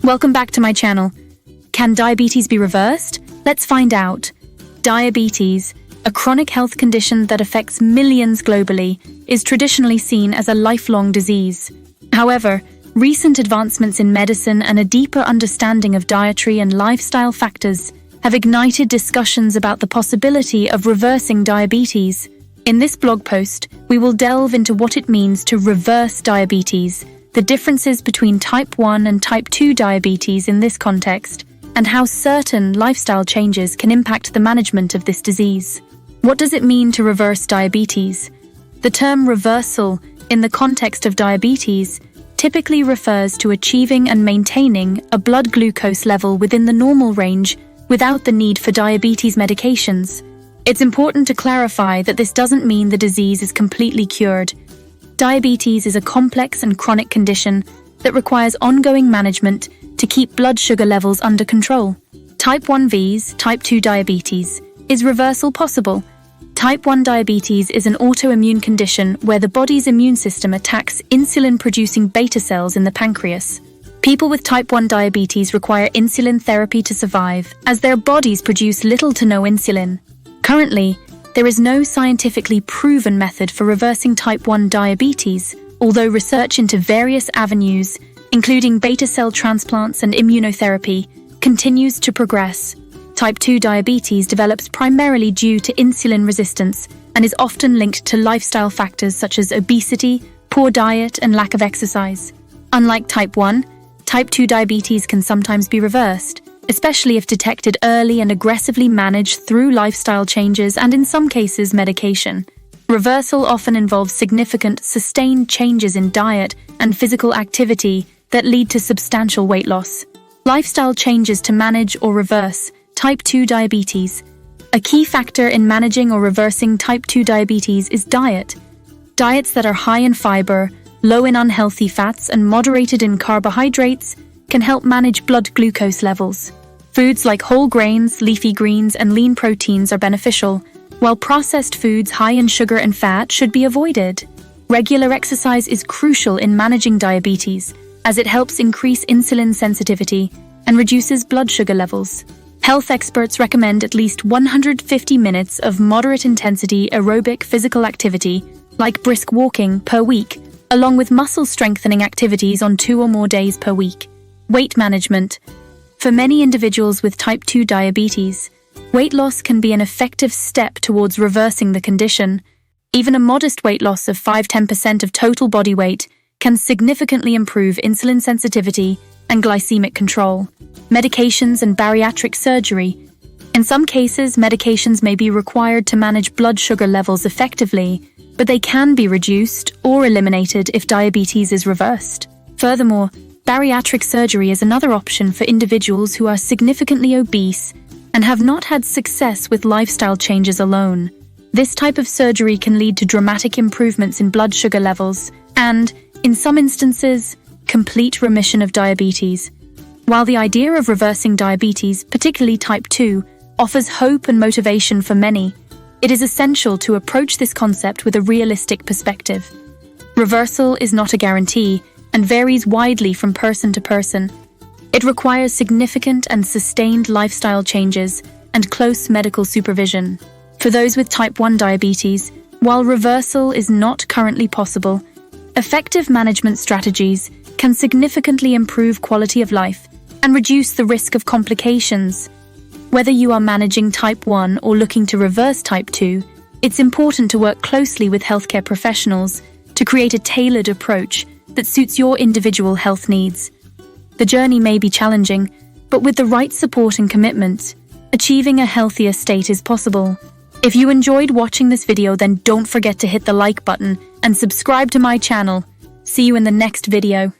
Welcome back to my channel. Can diabetes be reversed? Let's find out. Diabetes, a chronic health condition that affects millions globally, is traditionally seen as a lifelong disease. However, recent advancements in medicine and a deeper understanding of dietary and lifestyle factors have ignited discussions about the possibility of reversing diabetes. In this blog post, we will delve into what it means to reverse diabetes, the differences between type 1 and type 2 diabetes in this context, and how certain lifestyle changes can impact the management of this disease. What does it mean to reverse diabetes? The term reversal, in the context of diabetes, typically refers to achieving and maintaining a blood glucose level within the normal range without the need for diabetes medications. It's important to clarify that this doesn't mean the disease is completely cured. Diabetes is a complex and chronic condition that requires ongoing management to keep blood sugar levels under control. Type 1 vs. type 2 diabetes. Is reversal possible? Type 1 diabetes is an autoimmune condition where the body's immune system attacks insulin-producing beta cells in the pancreas. People with type 1 diabetes require insulin therapy to survive, as their bodies produce little to no insulin. Currently, there is no scientifically proven method for reversing type 1 diabetes, although research into various avenues, including beta cell transplants and immunotherapy, continues to progress. Type 2 diabetes develops primarily due to insulin resistance and is often linked to lifestyle factors such as obesity, poor diet, and lack of exercise. Unlike type 1, type 2 diabetes can sometimes be reversed, especially if detected early and aggressively managed through lifestyle changes and, in some cases, medication. Reversal often involves significant, sustained changes in diet and physical activity that lead to substantial weight loss. Lifestyle changes to manage or reverse type 2 diabetes. A key factor in managing or reversing type 2 diabetes is diet. Diets that are high in fiber, low in unhealthy fats, and moderated in carbohydrates can help manage blood glucose levels. Foods like whole grains, leafy greens, and lean proteins are beneficial, while processed foods high in sugar and fat should be avoided. Regular exercise is crucial in managing diabetes, as it helps increase insulin sensitivity and reduces blood sugar levels. Health experts recommend at least 150 minutes of moderate-intensity aerobic physical activity, like brisk walking, per week, along with muscle-strengthening activities on 2 or more days per week. Weight management. For many individuals with type 2 diabetes, weight loss can be an effective step towards reversing the condition. Even a modest weight loss of 5–10% of total body weight can significantly improve insulin sensitivity and glycemic control. Medications and bariatric surgery. In some cases, medications may be required to manage blood sugar levels effectively, but they can be reduced or eliminated if diabetes is reversed. Furthermore, bariatric surgery is another option for individuals who are significantly obese and have not had success with lifestyle changes alone. This type of surgery can lead to dramatic improvements in blood sugar levels and, in some instances, complete remission of diabetes. While the idea of reversing diabetes, particularly type 2, offers hope and motivation for many, it is essential to approach this concept with a realistic perspective. Reversal is not a guarantee and varies widely from person to person. It requires significant and sustained lifestyle changes and close medical supervision. For those with type 1 diabetes, while reversal is not currently possible, effective management strategies can significantly improve quality of life and reduce the risk of complications. Whether you are managing type 1 or looking to reverse type 2, it's important to work closely with healthcare professionals to create a tailored approach that suits your individual health needs. The journey may be challenging, but with the right support and commitment, achieving a healthier state is possible. If you enjoyed watching this video, then don't forget to hit the like button and subscribe to my channel. See you in the next video.